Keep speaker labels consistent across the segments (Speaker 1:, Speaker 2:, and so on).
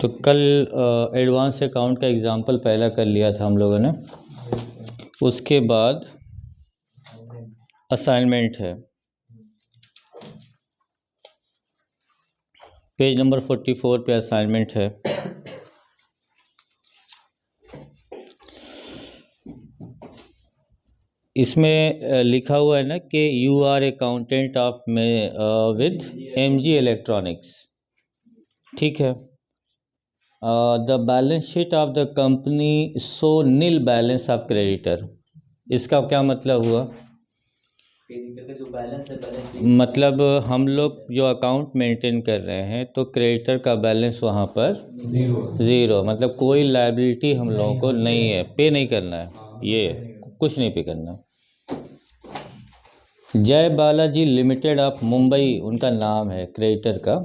Speaker 1: तो कल advance account का एग्जांपल पहला कर लिया था हम लोगों ने। उसके बाद असाइनमेंट है, पेज नंबर 44 पे असाइनमेंट है। इसमें लिखा हुआ है ना कि यू आर अकाउंटेंट ऑफ में विद MG इलेक्ट्रॉनिक्स, ठीक है। The balance sheet of the company show nil balance of creditor. इसका क्या मतलब हुआ?
Speaker 2: क्रेडिटर का जो बैलेंस है,
Speaker 1: मतलब हम लोग जो अकाउंट मेंटेन कर रहे हैं तो क्रेडिटर का बैलेंस वहाँ पर ज़ीरो, मतलब कोई लायबिलिटी हम लोगों को नहीं है, पे नहीं करना है, ये कुछ नहीं पे करना। जय बालाजी लिमिटेड ऑफ मुंबई उनका नाम है क्रेडिटर का।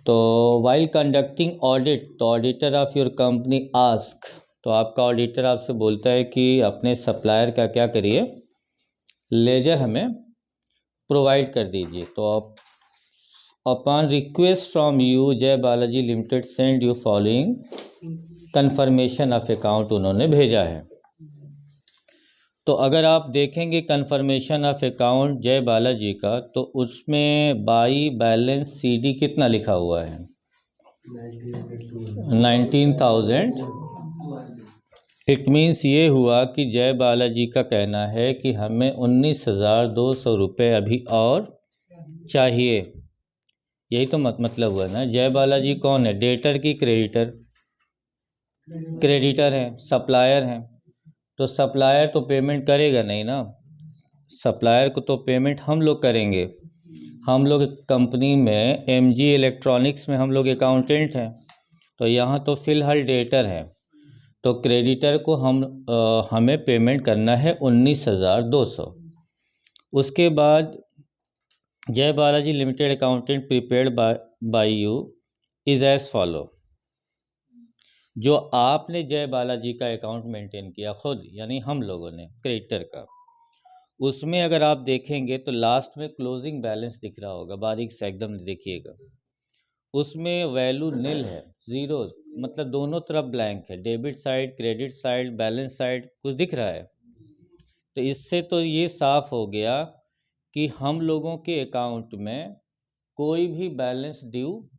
Speaker 1: तो वाइल कंडक्टिंग ऑडिट, तो auditor of your company ask, तो आपका ऑडिटर आपसे बोलता है कि अपने सप्लायर का क्या करिए, लेजर हमें प्रोवाइड कर दीजिए। तो आप अपॉन रिक्वेस्ट फ्रॉम यू जय Balaji limited send you following confirmation of account उन्होंने भेजा है। तो अगर आप देखेंगे कन्फर्मेशन ऑफ अकाउंट जय बालाजी का, तो उसमें बाई बैलेंस CD कितना लिखा हुआ है? 19,000। इट मीन्स ये हुआ कि जय बालाजी का कहना है कि हमें 19,200 रुपये अभी और चाहिए। यही तो मतलब हुआ ना। जय बालाजी कौन है, डेटर की क्रेडिटर? क्रेडिटर हैं, सप्लायर हैं। तो सप्लायर तो पेमेंट करेगा नहीं ना, सप्लायर को तो पेमेंट हम लोग करेंगे। हम लोग कंपनी में MG इलेक्ट्रॉनिक्स में हम लोग अकाउंटेंट हैं, तो यहाँ तो फ़िलहाल डेटर है, तो क्रेडिटर को हमें पेमेंट करना है 19,200। उसके बाद Jai Balaji limited accountant prepared by you is as follow. जो आपने जय बालाजी का अकाउंट मेंटेन किया खुद, यानी हम लोगों ने क्रेडिटर का, उसमें अगर आप देखेंगे तो लास्ट में क्लोजिंग बैलेंस दिख रहा होगा, बारीक से एकदम देखिएगा। उसमें वैल्यू नील है, ज़ीरो, मतलब दोनों तरफ ब्लैंक है, debit side, credit side, balance side कुछ दिख रहा है। तो इससे तो ये साफ हो गया कि हम लोगों के अकाउंट में कोई भी बैलेंस ड्यू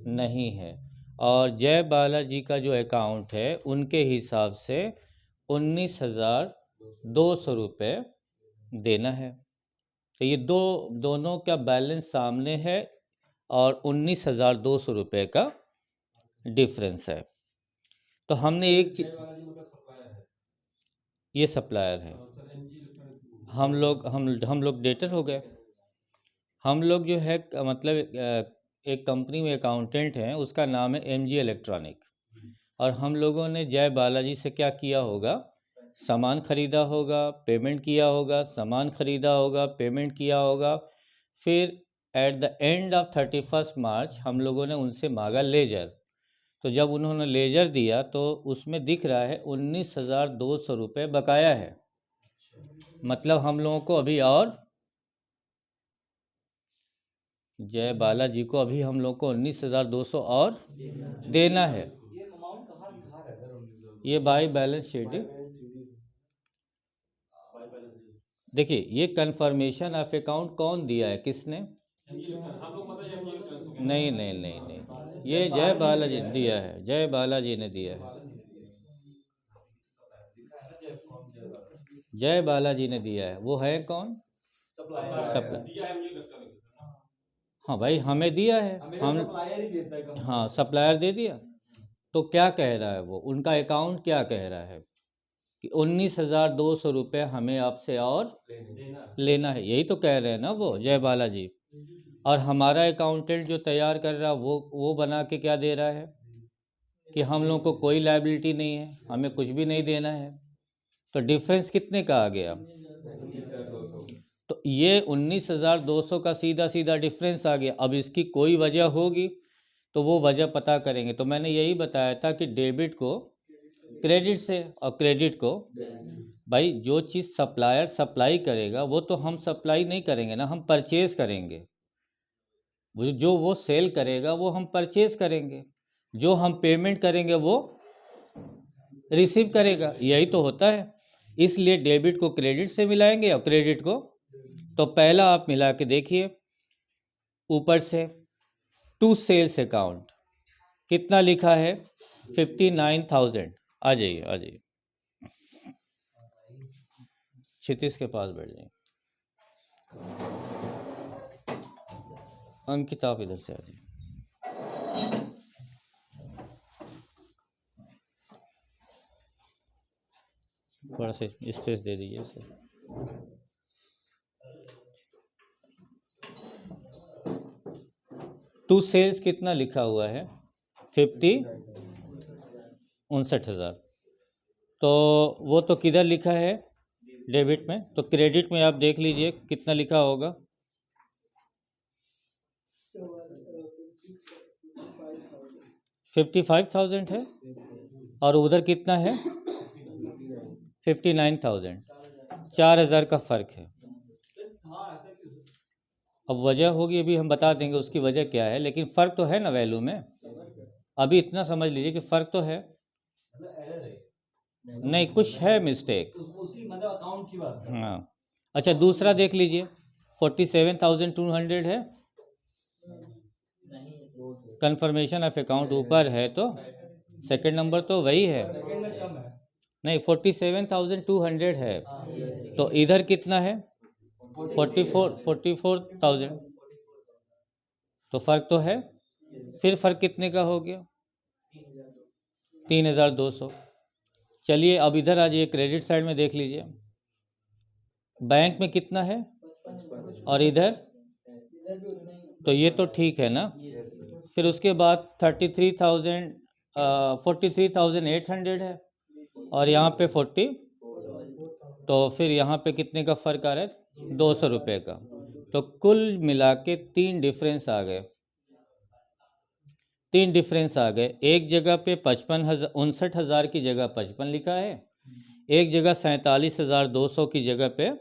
Speaker 1: नहीं है, और जय बालाजी का जो अकाउंट है उनके हिसाब से 19,200 रुपये देना है। तो ये दोनों का बैलेंस सामने है और 19,200 रुपये का डिफरेंस है। तो हमने एक चीज, ये सप्लायर है, हम लोग डेटर हो गए। हम लोग जो है मतलब एक कंपनी में अकाउंटेंट हैं, उसका नाम है MG इलेक्ट्रॉनिक, और हम लोगों ने जय बालाजी से क्या किया होगा, सामान ख़रीदा होगा, पेमेंट किया होगा, सामान ख़रीदा होगा, पेमेंट किया होगा। फिर एट द एंड ऑफ 31 मार्च हम लोगों ने उनसे मांगा लेजर। तो जब उन्होंने लेजर दिया तो उसमें दिख रहा है 19,200 रुपये बकाया है। मतलब हम लोगों को अभी और जय बालाजी को अभी हम लोग को 19,200 और देना है।
Speaker 2: ये अमाउंट कहाँ दिखा रहा है सर?
Speaker 1: ये बाई बैलेंस शीट, देखिए ये कंफर्मेशन ऑफ अकाउंट कौन दिया है, किसने? नहीं नहीं नहीं नहीं, ये जय बालाजी ने दिया है, जय बालाजी ने दिया है, जय बालाजी ने दिया है। वो है कौन? सप्लायर। हाँ भाई, हमें दिया है, हम
Speaker 2: सप्लायर ही देता है कंपनी।
Speaker 1: हाँ, सप्लायर दे दिया। तो क्या कह रहा है वो, उनका अकाउंट क्या कह रहा है कि 19,200 रुपये हमें आपसे और लेना है, यही तो कह रहे हैं ना वो जय बालाजी। और हमारा अकाउंटेंट जो तैयार कर रहा वो बना के क्या दे रहा है कि हम लोग को कोई लायबिलिटी नहीं है, हमें कुछ भी नहीं देना है। तो डिफरेंस कितने का आ गया? तो ये 19,200 का सीधा सीधा डिफरेंस आ गया। अब इसकी कोई वजह होगी तो वो वजह पता करेंगे। तो मैंने यही बताया था कि डेबिट को क्रेडिट से और क्रेडिट को, भाई जो चीज़ सप्लायर सप्लाई करेगा वो तो हम सप्लाई नहीं करेंगे ना, हम परचेज करेंगे। जो वो सेल करेगा वो हम परचेज करेंगे। जो हम पेमेंट करेंगे वो रिसीव करेगा, यही तो होता है। इसलिए डेबिट को क्रेडिट से मिलाएंगे और क्रेडिट को, तो पहला आप मिला के देखिए ऊपर से, टू सेल्स अकाउंट कितना लिखा है 59,000। आ जाइए आ जाइए, क्षितिज के पास बैठ जाइए, अंकित आप इधर से आ जाइए। थोड़ा सा स्पेस दे दीजिए इसे। टू सेल्स कितना लिखा हुआ है 59,000। तो वो तो किधर लिखा है डेबिट में, तो क्रेडिट में आप देख लीजिए कितना लिखा होगा। 55,000 है और उधर कितना है 59,000, 4,000 का फ़र्क है। अब वजह होगी अभी हम बता देंगे उसकी वजह क्या है, लेकिन फ़र्क तो है ना वैल्यू में। अभी इतना समझ लीजिए कि फ़र्क तो है, नहीं कुछ है मिस्टेक,
Speaker 2: उसी मतलब अकाउंट की बात है।
Speaker 1: हाँ। अच्छा दूसरा देख लीजिए 47,200 है, कंफर्मेशन ऑफ अकाउंट ऊपर है, तो सेकंड नंबर तो वही है,
Speaker 2: सेकंड में कम है।
Speaker 1: नहीं 47,200 है, तो इधर कितना है 44,000, तो फ़र्क तो है। फिर फ़र्क कितने का हो गया 3,200। चलिए अब इधर आ जाइए, क्रेडिट साइड में देख लीजिए बैंक में कितना है और इधर, तो ये तो ठीक है ना। फिर उसके बाद 43,800 है और यहाँ पे 40, तो फिर यहाँ पे कितने का फ़र्क आ रहा है 200 रुपये का। तो कुल मिला के तीन डिफरेंस आ गए, एक जगह पे 59,000 की जगह 55 लिखा है, एक जगह 47,200 की जगह पे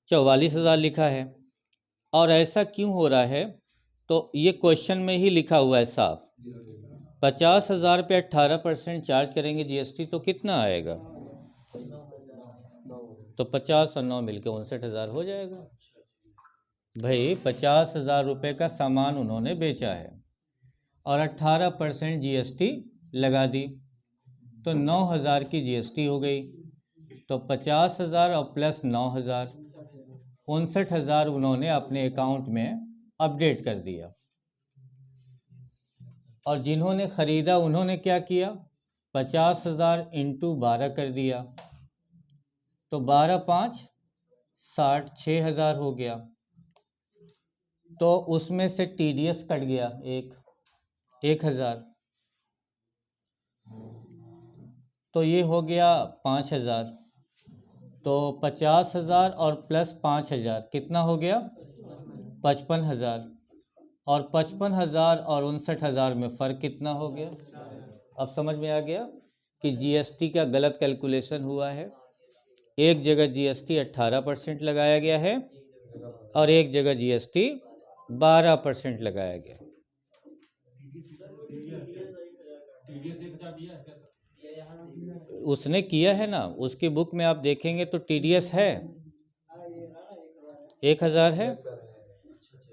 Speaker 1: 44,000 लिखा है। और ऐसा क्यों हो रहा है, तो ये क्वेश्चन में ही लिखा हुआ है साफ, 50,000 पे 18% चार्ज करेंगे जीएसटी तो कितना आएगा, तो 50 और 9 मिलकर 59,000 हो जाएगा। भाई 50,000 रुपये का सामान उन्होंने बेचा है और 18% जीएसटी लगा दी, तो 9,000 की जीएसटी हो गई, तो 50,000 और प्लस 9,000, 59,000 उन्होंने अपने अकाउंट में अपडेट कर दिया। और जिन्होंने ख़रीदा उन्होंने क्या किया, 50,000 इंटू 12 कर दिया, तो 12 5 60, 6,000 हो गया। तो उसमें से टीडीएस कट गया 1,000, तो ये हो गया 5,000। तो 50,000 और प्लस 5,000 कितना हो गया 55,000, और 55,000 और 59,000 में फ़र्क कितना हो गया। अब समझ में आ गया कि जीएसटी का गलत कैलकुलेशन हुआ है। एक जगह जीएसटी 18% लगाया गया है और एक जगह जीएसटी 12% लगाया गया। उसने किया है ना, उसकी बुक में आप देखेंगे तो टीडीएस है 1,000 है।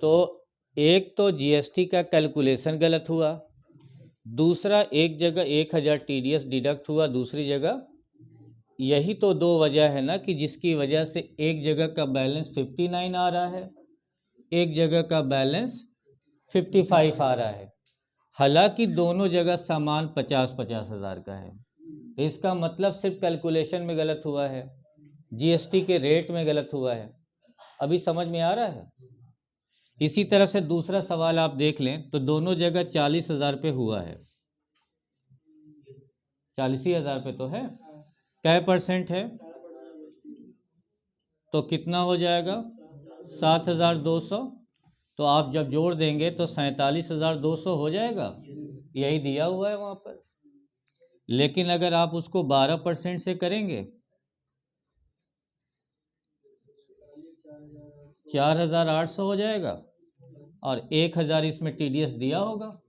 Speaker 1: तो एक तो जीएसटी का कैलकुलेशन गलत हुआ, दूसरा एक जगह 1,000 टीडीएस डिडक्ट हुआ, दूसरी जगह। यही तो दो वजह है ना कि जिसकी वजह से एक जगह का बैलेंस 59 आ रहा है, एक जगह का बैलेंस 55 आ रहा है, हालांकि दोनों जगह सामान 50-50 हज़ार का है। इसका मतलब सिर्फ कैलकुलेशन में गलत हुआ है, जीएसटी के रेट में गलत हुआ है। अभी समझ में आ रहा है। इसी तरह से दूसरा सवाल आप देख लें तो दोनों जगह 40,000 पे हुआ है, 40,000 पे तो है, क्या परसेंट है, तो कितना हो जाएगा 7,200। तो आप जब जोड़ देंगे तो 47,200 हो जाएगा, यही दिया हुआ है वहाँ पर। लेकिन अगर आप उसको 12% से करेंगे 4,800 हो जाएगा और 1,000 इसमें टीडीएस दिया होगा,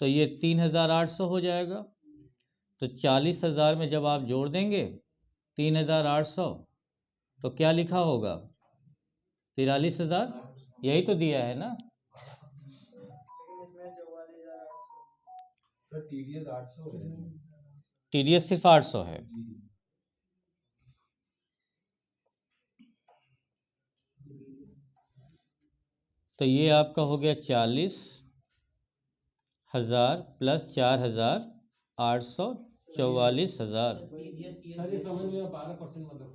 Speaker 1: तो ये 3,800 हो जाएगा। तो 40,000 में जब आप जोड़ देंगे 3,800 तो क्या लिखा होगा? 43,000। यही तो दिया है ना।
Speaker 2: टीडीएस 800 है।
Speaker 1: TDS सिर्फ 800 है। तो ये आपका हो गया 40,000 प्लस 4,800, 44,000।
Speaker 2: सर ये समझ में 12% मतलब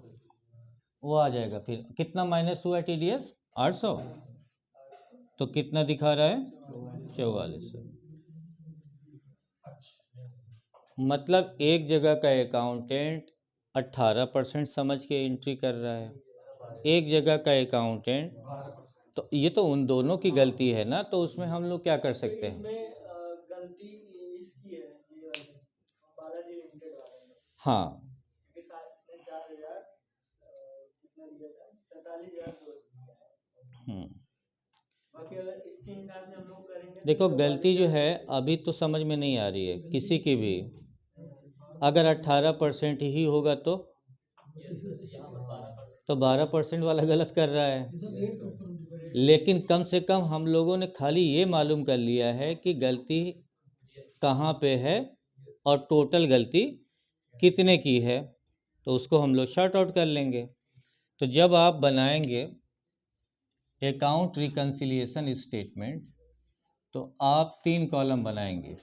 Speaker 1: वो आ जाएगा। फिर कितना माइनस हुआ है TDS? 800। तो कितना दिखा रहा है? 44। मतलब एक जगह का अकाउंटेंट 18% समझ के एंट्री कर रहा है, एक जगह का अकाउंटेंट, तो ये तो उन दोनों की गलती है ना। तो उसमें हम लोग क्या कर सकते हैं?
Speaker 2: इसमें गलती इसकी है, ये बालाजी लिमिटेड वाले में।
Speaker 1: हाँ,
Speaker 2: क्योंकि साथ में 4,000 कितना दिया था, 47,200। बाकी अगर इसके हिसाब से हम लोग करेंगे तो
Speaker 1: देखो गलती जो है अभी तो समझ में नहीं आ रही है किसी की भी। अगर 18% ही होगा तो 12% वाला गलत कर रहा है। लेकिन कम से कम हम लोगों ने खाली ये मालूम कर लिया है कि गलती कहाँ पे है और टोटल गलती कितने की है, तो उसको हम लोग शॉर्ट आउट कर लेंगे। तो जब आप बनाएंगे अकाउंट रिकन्सिलिएशन स्टेटमेंट तो आप 3 कॉलम बनाएंगे।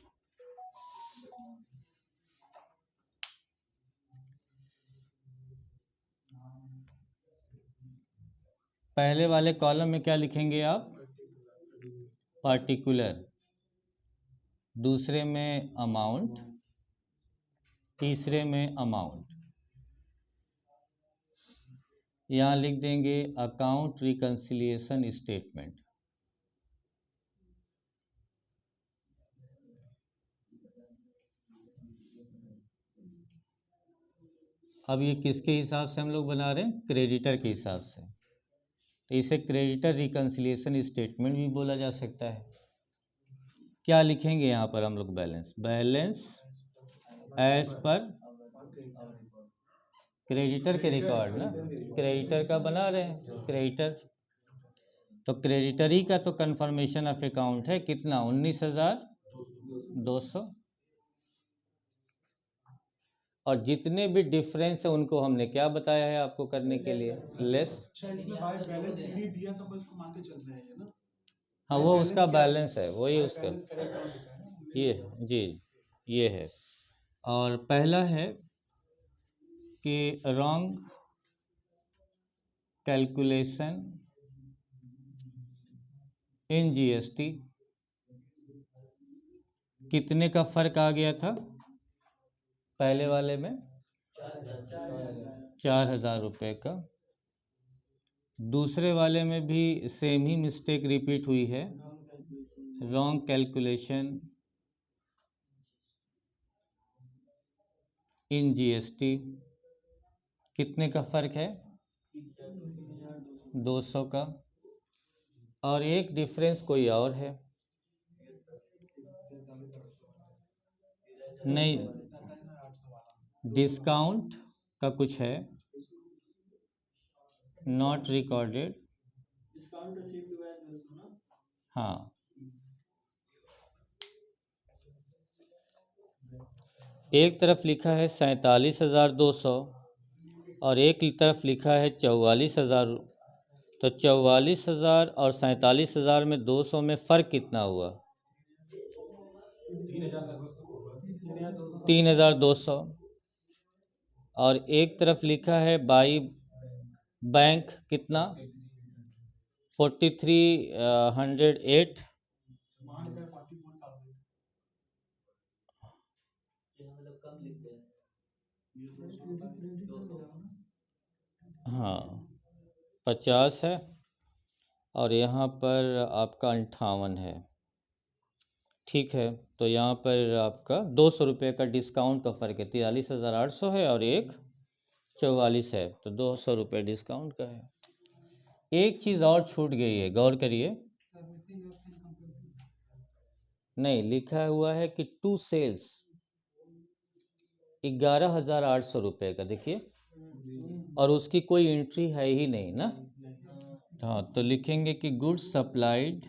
Speaker 1: पहले वाले कॉलम में क्या लिखेंगे आप? पार्टिकुलर। दूसरे में अमाउंट, तीसरे में अमाउंट। यहाँ लिख देंगे अकाउंट रिकन्सिलिएशन स्टेटमेंट। अब ये किसके हिसाब से हम लोग बना रहे हैं? क्रेडिटर के हिसाब से। तो इसे क्रेडिटर रिकन्सिलिएशन स्टेटमेंट भी बोला जा सकता है। क्या लिखेंगे यहाँ पर हम लोग? बैलेंस एज पर क्रेडिटर के रिकॉर्ड ना, क्रेडिटर का बना रहे हैं क्रेडिटर। तो क्रेडिटरी का तो कंफर्मेशन ऑफ अकाउंट है कितना? 19,200। और जितने भी डिफरेंस है उनको हमने क्या बताया है आपको करने के लिए? लेस।
Speaker 2: बैलेंस सीडी दिया था, बस मान के चल रहे हैं ना।
Speaker 1: हाँ, वो उसका बैलेंस है, वही उसका ये जी ये है। और पहला है कि रॉन्ग कैलकुलेशन इन GST। कितने का फर्क आ गया था पहले वाले में? 4,000 रुपये का। दूसरे वाले में भी सेम ही मिस्टेक रिपीट हुई है, रॉन्ग कैलकुलेशन इन GST। कितने का फर्क है? 200 का। और एक डिफरेंस कोई और है, नहीं डिस्काउंट का कुछ है, नॉट रिकॉर्डेड। हाँ, एक तरफ लिखा है 47,200 और एक तरफ लिखा है 44,000। तो 44,000 और 47,000 में 200 में फ़र्क कितना हुआ? 3,200। और एक तरफ लिखा है बाई बैंक कितना? 4,308। हाँ, 50 है और यहाँ पर आपका 58 है। ठीक है, तो यहाँ पर आपका 200 रुपये का डिस्काउंट का फ़र्क है। 43,800 है और एक 44 है, तो 200 रुपये डिस्काउंट का है। एक चीज़ और छूट गई है, गौर करिए। नहीं, लिखा हुआ है कि टू सेल्स 11,800 रुपये का, देखिए, और उसकी कोई एंट्री है ही नहीं ना। हाँ, तो लिखेंगे कि goods supplied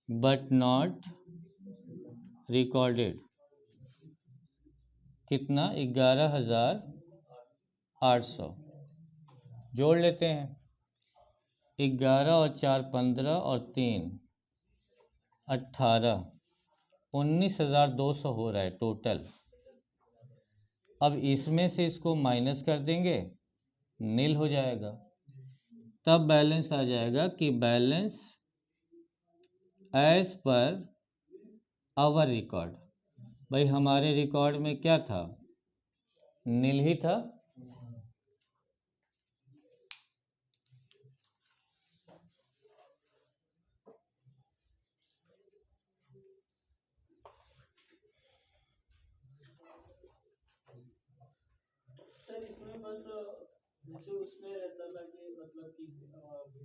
Speaker 1: but not recorded, कितना, 11,800। जोड़ लेते हैं, 11 और 4 15 और 3 18, 19,200 हो रहा है टोटल। अब इसमें से इसको माइनस कर देंगे, नील हो जाएगा, तब बैलेंस आ जाएगा कि balance as per our record. भाई हमारे रिकॉर्ड में क्या था, नील ही था।
Speaker 2: सर इसमें बस जैसे उसमें रहता था कि मतलब कि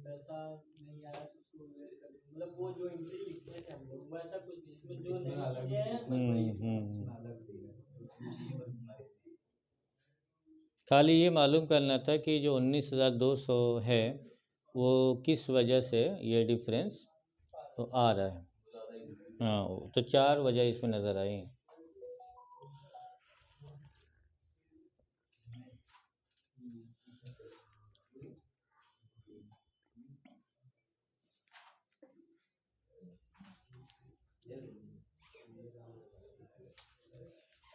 Speaker 2: पैसा नहीं आया तो उसको वेस्ट कर दें। मतलब वो जो एंट्री लिखते थे हम लोग वैसा कुछ नहीं, इसमें जो नहीं चीजें हैं बस वही
Speaker 1: खाली ये मालूम करना था कि जो 19,200 है वो किस वजह से ये डिफरेंस तो आ रहा है। हाँ, तो 4 वजह इसमें नज़र आई।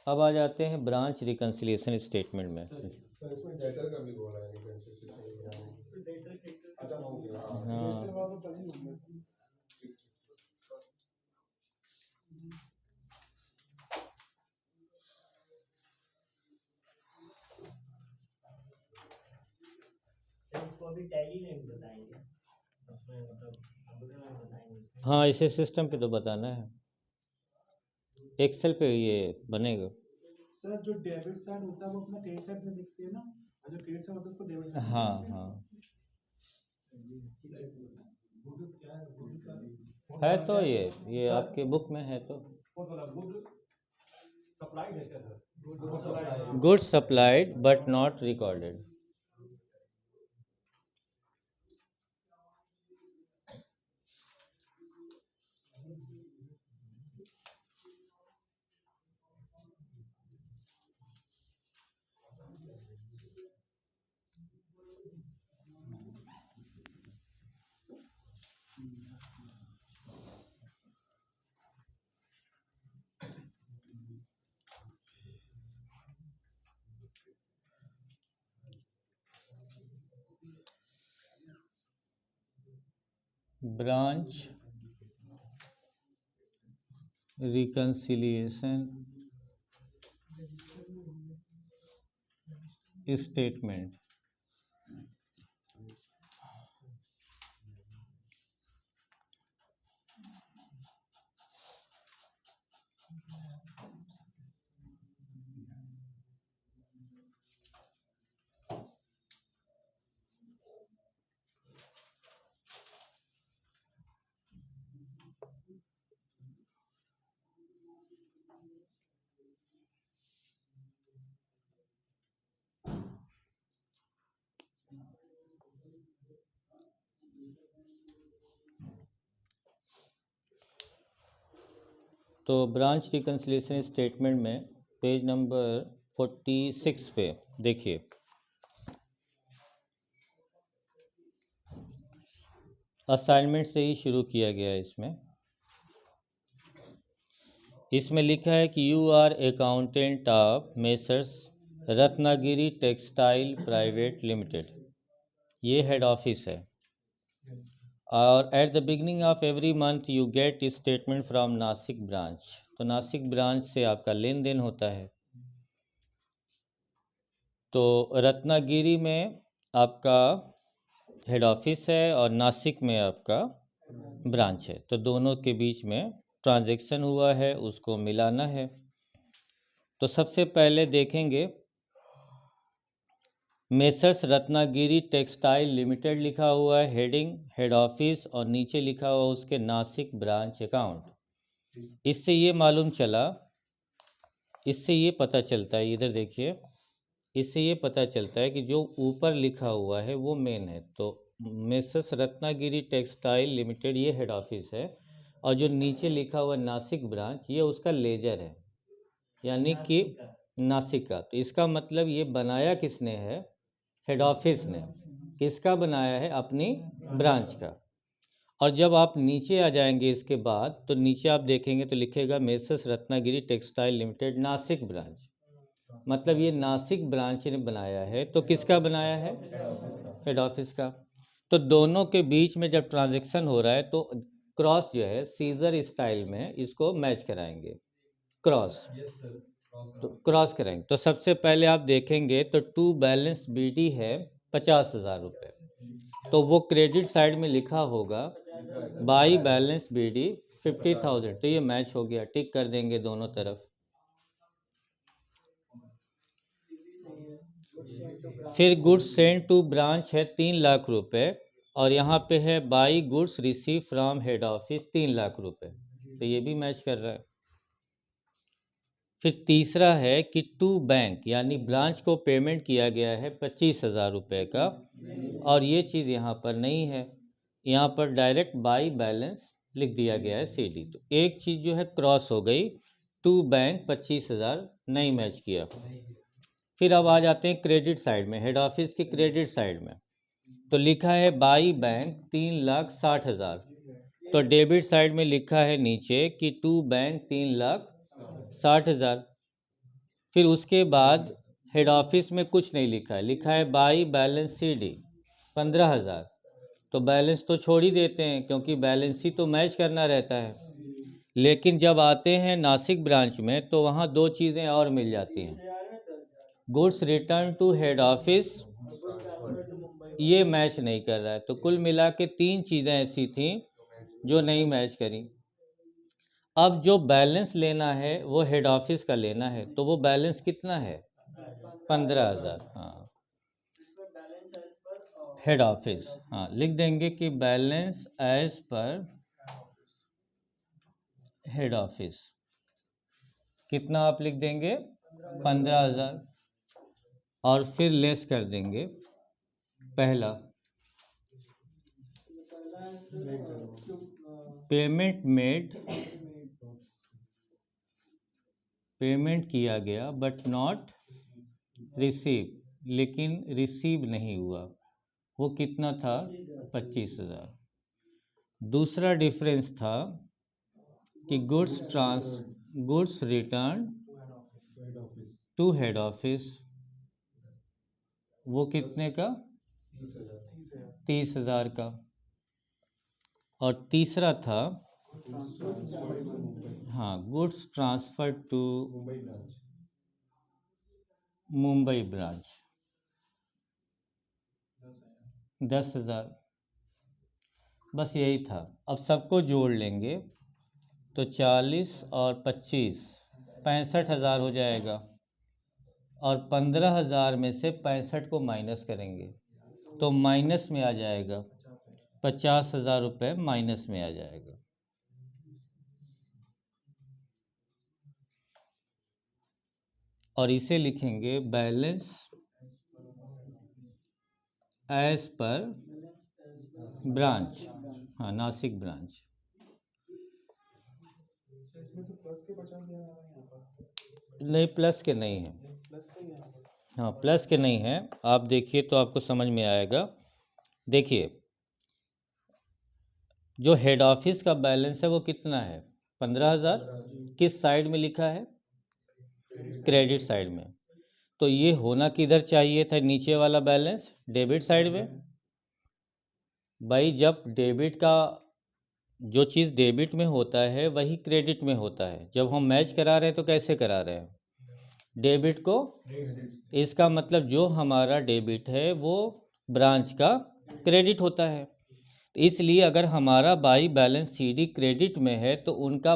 Speaker 1: अब आ जाते हैं ब्रांच रिकन्सिलिएशन स्टेटमेंट में।
Speaker 3: सर इसमें डेटर का भी बोला है अच्छा हो गया।
Speaker 1: हाँ,
Speaker 2: इसको अभी टैली में भी बताएंगे, उसमें मतलब कंप्यूटर में बताएंगे।
Speaker 1: हाँ, इसे सिस्टम पे तो बताना है, एक्सेल पे ये बनेगा।
Speaker 3: सर जो डेबिट साइड होता है वो अपना क्रेडिट साइड में दिखते हैं ना, और जो क्रेडिट साइड होता है उसको डेबिट साइड।
Speaker 1: हाँ हाँ, है तो ये आपके बुक में है तो। Goods supplied but not recorded. Branch reconciliation statement. तो ब्रांच रिकन्सिलिएशन स्टेटमेंट में पेज नंबर 46 पे देखिए, असाइनमेंट से ही शुरू किया गया है। इसमें लिखा है कि you are accountant of messrs Ratnagiri textile private limited, ये हेड ऑफिस है, और at the beginning of every month you get statement from Nashik branch. तो नासिक ब्रांच से आपका लेन देन होता है। तो रत्नागिरी में आपका हेड ऑफिस है और नासिक में आपका ब्रांच है, तो दोनों के बीच में ट्रांजैक्शन हुआ है, उसको मिलाना है। तो सबसे पहले देखेंगे मेसर्स रत्नागिरी टेक्सटाइल लिमिटेड लिखा हुआ है, हेडिंग हेड ऑफिस, और नीचे लिखा हुआ उसके नासिक ब्रांच अकाउंट। इससे ये मालूम चला, इससे ये पता चलता है, इधर देखिए, इससे ये पता चलता है कि जो ऊपर लिखा हुआ है वो मेन है। तो मेसर्स रत्नागिरी टेक्सटाइल लिमिटेड ये हेड ऑफिस है, और जो नीचे लिखा हुआ नासिक ब्रांच ये उसका लेजर है, यानी कि नासिक का। तो इसका मतलब ये बनाया किसने है? हेड ऑफिस ने। किसका बनाया है? अपनी ब्रांच का। और जब आप नीचे आ जाएंगे इसके बाद, तो नीचे आप देखेंगे तो लिखेगा messrs Ratnagiri textile limited Nashik branch, मतलब ये नासिक ब्रांच ने बनाया है। तो किसका बनाया है? हेड ऑफिस का। तो दोनों के बीच में जब ट्रांजैक्शन हो रहा है तो क्रॉस जो है सीजर स्टाइल में इसको मैच कराएंगे, क्रॉस। तो क्रॉस कराएंगे तो सबसे पहले आप देखेंगे तो टू बैलेंस बीडी है 50,000 रुपये, तो वो क्रेडिट साइड में लिखा होगा बाई बैलेंस बीडी 50,000, तो ये मैच हो गया, टिक कर देंगे दोनों तरफ। फिर गुड्स सेंड टू ब्रांच है 3 लाख रुपए, और यहाँ पे है by goods receive from head office 3 lakh रुपए, तो ये भी मैच कर रहा है। फिर तीसरा है कि टू बैंक, यानी ब्रांच को पेमेंट किया गया है 25,000 रुपये का, और ये चीज़ यहाँ पर नहीं है, यहाँ पर डायरेक्ट बाई बैलेंस लिख दिया गया है सीडी। तो एक चीज़ जो है क्रॉस हो गई, टू बैंक 25,000 नहीं मैच किया। फिर अब आ जाते हैं क्रेडिट साइड में, हेड ऑफिस की क्रेडिट साइड में, तो लिखा है बाई बैंक 3,60,000, तो डेबिट साइड में लिखा है नीचे कि टू बैंक 3,60,000। फिर उसके बाद हेड ऑफिस में कुछ नहीं लिखा है, लिखा है बाई बैलेंस सीडी 15,000, तो बैलेंस तो छोड़ ही देते हैं क्योंकि बैलेंस ही तो मैच करना रहता है। लेकिन जब आते हैं नासिक ब्रांच में तो वहाँ दो चीज़ें और मिल जाती हैं, goods return to head office, ये मैच नहीं कर रहा है। तो कुल मिला के 3 चीज़ें ऐसी थीं जो नहीं मैच करी। अब जो बैलेंस लेना है वो हेड ऑफिस का लेना है, तो वो बैलेंस कितना है? 15,000। हाँ, हेड ऑफिस, हाँ लिख देंगे कि balance as per head office कितना आप लिख देंगे? 15,000, और फिर लेस कर देंगे पहला पेमेंट मेड, पेमेंट किया गया बट नॉट रिसीव, लेकिन रिसीव नहीं हुआ, वो कितना था? 25,000। दूसरा डिफरेंस था कि goods return to head office, वो कितने का? 30,000 का। और तीसरा था, हाँ, goods transfer to Mumbai branch 10,000। बस यही था। अब सबको जोड़ लेंगे तो 40 और 25 65,000 हो जाएगा, और 15,000 में से 65 को माइनस करेंगे तो माइनस में आ जाएगा, 50,000 रुपये माइनस में आ जाएगा। और इसे लिखेंगे बैलेंस एज पर ब्रांच, हाँ नासिक ब्रांच।
Speaker 3: इसमें तो प्लस के 50 दिया है यहाँ पर।
Speaker 1: नहीं, प्लस के नहीं है,
Speaker 3: प्लस का ही यहाँ पर।
Speaker 1: हाँ प्लस के नहीं है। आप देखिए तो आपको समझ में आएगा। देखिए जो हेड ऑफिस का बैलेंस है वो कितना है? 15,000। किस साइड में लिखा है? क्रेडिट साइड में। तो ये होना किधर चाहिए था? नीचे वाला बैलेंस डेबिट साइड में। भाई जब डेबिट का, जो चीज़ डेबिट में होता है वही क्रेडिट में होता है। जब हम मैच करा रहे हैं तो कैसे करा रहे हैं? डेबिट को, इसका मतलब जो हमारा डेबिट है वो ब्रांच का क्रेडिट होता है। इसलिए अगर हमारा बाई बैलेंस सीडी क्रेडिट में है तो उनका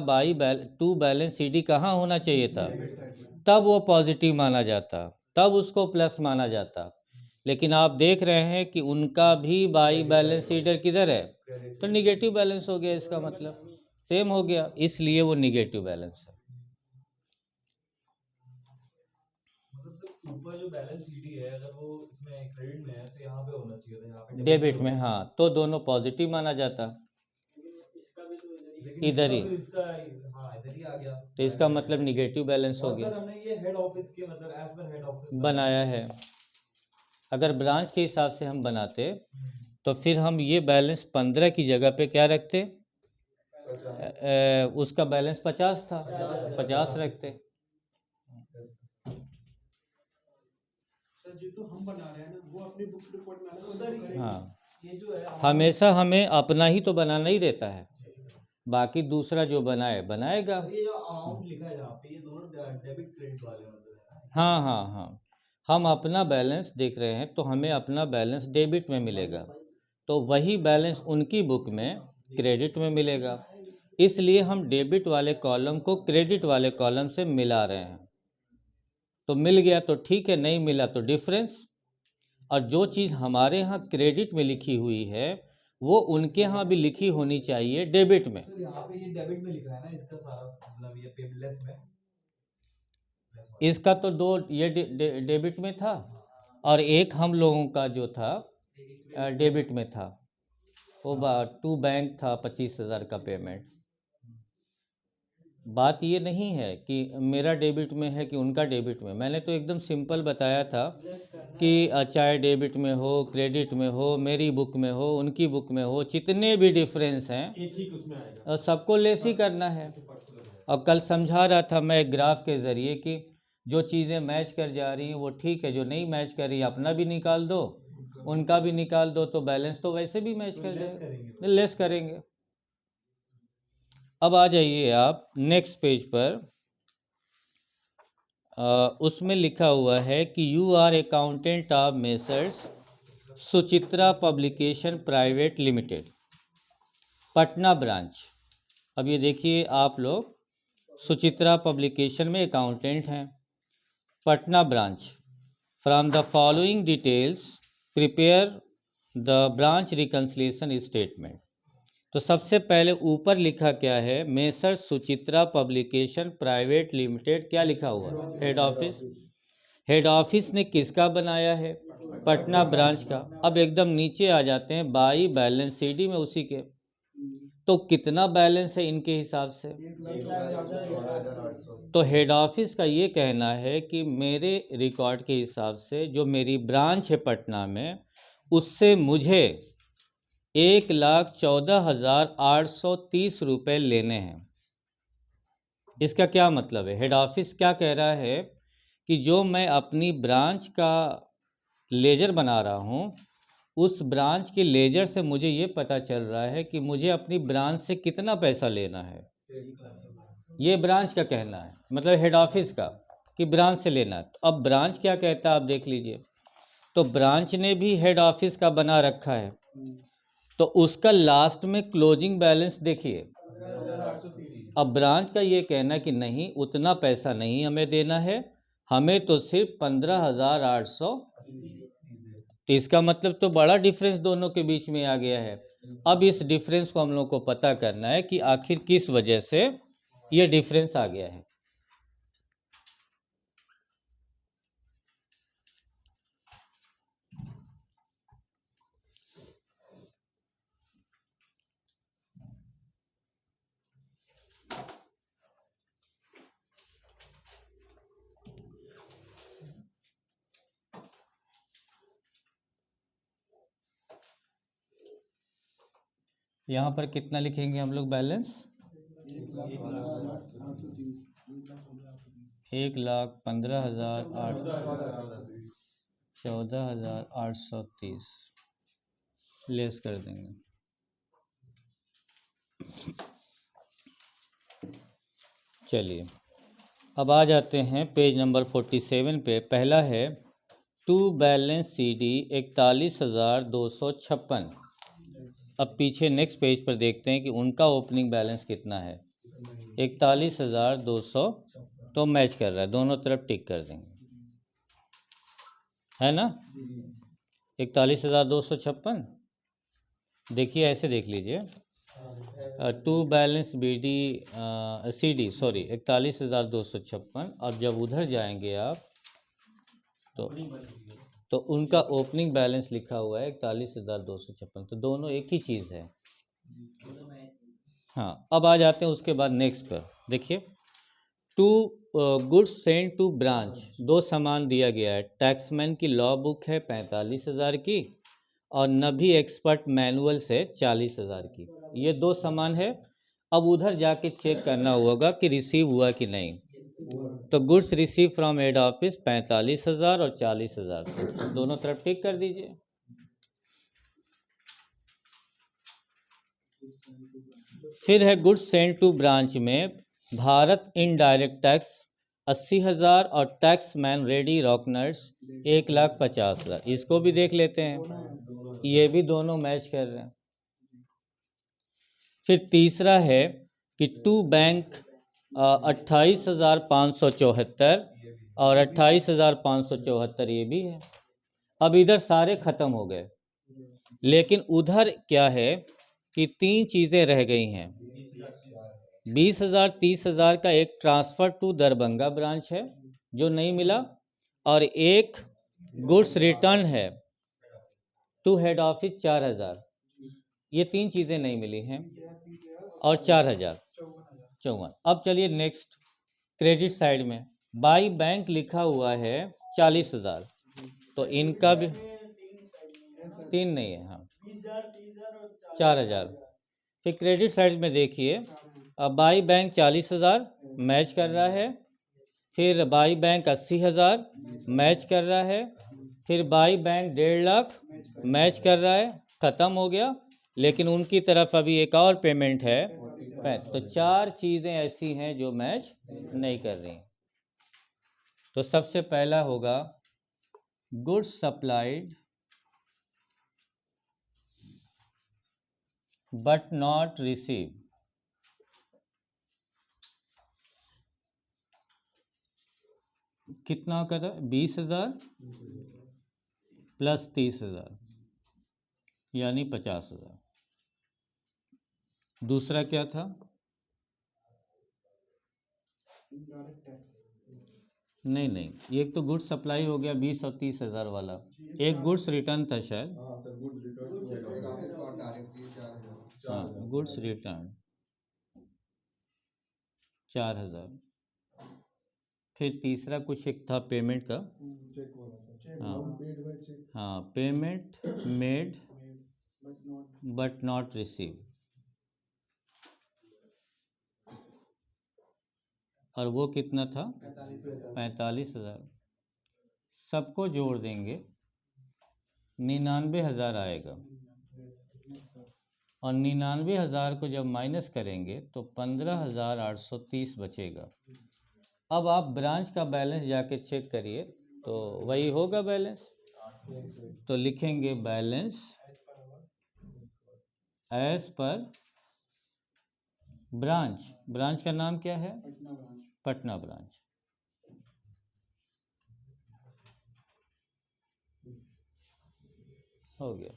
Speaker 1: टू बैलेंस सीडी कहाँ होना चाहिए था? तब वो पॉजिटिव माना जाता, तब उसको प्लस माना जाता। लेकिन आप देख रहे हैं कि उनका भी बाई बैलेंस शीट किधर है, तो निगेटिव बैलेंस हो गया, इसका मतलब सेम हो गया, इसलिए वो निगेटिव बैलेंस है।
Speaker 4: मतलब सर ऊपर जो बैलेंस शीट है अगर वो इसमें क्रेडिट में है तो यहाँ पे होना चाहिए था, यहाँ पे
Speaker 1: डेबिट में, हाँ, तो दोनों पॉजिटिव माना जाता,
Speaker 2: इसका भी तो
Speaker 4: लेकिन
Speaker 1: इधर ही,
Speaker 4: फिर इसका हाँ इधर ही आ गया,
Speaker 1: तो इसका मतलब निगेटिव बैलेंस हो
Speaker 4: और
Speaker 1: गया,
Speaker 4: सर हमने ये हेड ऑफिस के मतलब एज पर हेड ऑफिस
Speaker 1: बनाया है। अगर ब्रांच के हिसाब से हम बनाते तो फिर हम ये बैलेंस 15 की जगह पे क्या रखते, उसका बैलेंस 50 था, 50 रखते।
Speaker 3: सर जी तो हम बना रहे हैं ना, वो अपनी बुक रिपोर्ट में
Speaker 4: तो सर
Speaker 1: हाँ,
Speaker 4: ये जो है
Speaker 1: हमेशा हमें अपना ही तो बनाना ही रहता है, बाकी दूसरा जो बनाए बनाएगा।
Speaker 4: ये जो अमाउंट लिखा है यहाँ पे ये दोनों डेबिट क्रेडिट वाले मतलब
Speaker 1: हाँ हाँ हाँ, हम अपना बैलेंस देख रहे हैं तो हमें अपना बैलेंस डेबिट में मिलेगा, तो वही बैलेंस उनकी बुक में क्रेडिट में मिलेगा, इसलिए हम डेबिट वाले कॉलम को क्रेडिट वाले कॉलम से मिला रहे हैं। तो मिल गया तो ठीक है, नहीं मिला तो डिफरेंस। और जो चीज़ हमारे यहाँ क्रेडिट में लिखी हुई है वो उनके यहाँ भी लिखी होनी चाहिए डेबिट में।
Speaker 4: सर यहाँ पे ये डेबिट में लिखा है ना इसका सारा मतलब ये पेबलेस में
Speaker 1: इसका तो दो ये डेबिट में था और एक हम लोगों का जो था डेबिट में था, वो टू बैंक था 25,000 का पेमेंट। बात ये नहीं है कि मेरा डेबिट में है कि उनका डेबिट में, मैंने तो एकदम सिंपल बताया था कि चाहे डेबिट में हो, क्रेडिट में हो, मेरी बुक में हो, उनकी बुक में हो, जितने भी डिफरेंस हैं
Speaker 3: एक ही उसमें आएगा,
Speaker 1: सबको लेस ही करना है। और कल समझा रहा था मैं एक ग्राफ के ज़रिए कि जो चीज़ें मैच कर जा रही हैं वो ठीक है, जो नहीं मैच कर रही अपना भी निकाल दो, उनका भी निकाल दो, तो बैलेंस तो वैसे भी मैच कर जाएगा, लेस करेंगे। अब आ जाइए आप नेक्स्ट पेज पर, उसमें लिखा हुआ है कि you are accountant of messrs Suchitra publication private limited, Patna branch. अब ये देखिए आप लोग सुचित्रा पब्लिकेशन में अकाउंटेंट हैं, Patna branch. From the following details prepare the branch reconciliation statement. तो सबसे पहले ऊपर लिखा क्या है, messrs Suchitra publication private limited, क्या लिखा हुआ, हेड ऑफिस। हेड ऑफिस ने किसका बनाया है, पटना ब्रांच का। अब एकदम नीचे आ जाते हैं, बाई बैलेंस सीडी में उसी के, तो कितना बैलेंस है इनके हिसाब से, तो हेड ऑफिस का ये कहना है कि मेरे रिकॉर्ड के हिसाब से जो मेरी ब्रांच है पटना में, उससे मुझे 1,14,830 रुपये लेने हैं। इसका क्या मतलब है, हेड ऑफिस क्या कह रहा है कि जो मैं अपनी ब्रांच का लेजर बना रहा हूँ, उस ब्रांच के लेजर से मुझे ये पता चल रहा है कि मुझे अपनी ब्रांच से कितना पैसा लेना है। ये ब्रांच का कहना है, मतलब हेड ऑफिस का, कि ब्रांच से लेना है। तो अब ब्रांच क्या कहता है आप देख लीजिए, तो ब्रांच ने भी हेड ऑफिस का बना रखा है, तो उसका लास्ट में क्लोजिंग बैलेंस देखिए। अब ब्रांच का ये कहना कि नहीं उतना पैसा नहीं हमें देना है, हमें तो सिर्फ 15,800। तो इसका मतलब तो बड़ा डिफरेंस दोनों के बीच में आ गया है। अब इस डिफरेंस को हम लोग को पता करना है कि आखिर किस वजह से ये डिफरेंस आ गया है। यहाँ पर कितना लिखेंगे हम लोग बैलेंस, 1,15,14,830 लेस कर देंगे। चलिए अब आ जाते हैं पेज नंबर 47 पे। पहला है टू बैलेंस सीडी 41,256। अब पीछे नेक्स्ट पेज पर देखते हैं कि उनका ओपनिंग बैलेंस कितना है, 41,200, तो मैच कर रहा है, दोनों तरफ टिक कर देंगे, है ना। 41,256। देखिए ऐसे देख लीजिए, to balance BD CD, sorry 41,256। अब जब उधर जाएंगे आप तो उनका ओपनिंग बैलेंस लिखा हुआ है 41,256, तो दोनों एक ही चीज़ है। हाँ, अब आ जाते हैं उसके बाद नेक्स्ट पर। देखिए, to goods sent to branch, 2 सामान दिया गया है। टैक्समैन की लॉ बुक है 45,000 की, और नभी एक्सपर्ट मैनुअल से 40,000 की। ये 2 सामान है। अब उधर जाके चेक करना होगा कि रिसीव हुआ कि नहीं। तो goods receive from head office 45,000 और 40,000, दोनों तरफ टिक कर दीजिए। फिर है गुड्स सेंट टू ब्रांच में भारत इनडायरेक्ट टैक्स 80,000 और टैक्स मैन रेडी रॉकनर्स 1,50,000। इसको भी देख लेते हैं, ये भी दोनों मैच कर रहे हैं। फिर तीसरा है कि टू बैंक 28,574 और 28,574, ये भी है। अब इधर सारे खत्म हो गए, लेकिन उधर क्या है कि 3 चीज़ें रह गई हैं। 20,000 30,000 का एक ट्रांसफ़र टू दरभंगा ब्रांच है जो नहीं मिला, और एक गुड्स रिटर्न है टू हेड ऑफिस 4,000। ये 3 चीज़ें नहीं मिली हैं, और 4,054। अब चलिए नेक्स्ट, क्रेडिट साइड में बाई बैंक लिखा हुआ है 40,000, तो इनका भी 3 नहीं है, हाँ 4,000। फिर क्रेडिट साइड में देखिए, अब बाई बैंक 40,000 मैच कर रहा है, फिर बाई बैंक 80,000 मैच कर रहा है, फिर बाई बैंक 1.5 लाख मैच कर रहा है, ख़त्म हो गया। लेकिन उनकी तरफ अभी एक और पेमेंट है, तो 4 चीज़ें ऐसी हैं जो मैच नहीं कर रही। तो सबसे पहला होगा goods supplied but not receive, कितना कर रहा है, 20,000 प्लस 30,000 यानी 50,000। दूसरा क्या था, नहीं, एक तो गुड्स सप्लाई हो गया 20 और 30,000 वाला, एक गुड्स रिटर्न था शायद। हाँ, गुड्स रिटर्न 4,000। फिर तीसरा कुछ एक था पेमेंट का, हाँ payment made but not receive, और वो कितना था, 45,000। सबको जोड़ देंगे 99,000 आएगा, और 99,000 को जब माइनस करेंगे तो 15,830 बचेगा। अब आप ब्रांच का बैलेंस जाके चेक करिए, तो वही होगा बैलेंस। तो लिखेंगे balance as per branch. Branch का नाम क्या है, पटना ब्रांच। हो गया।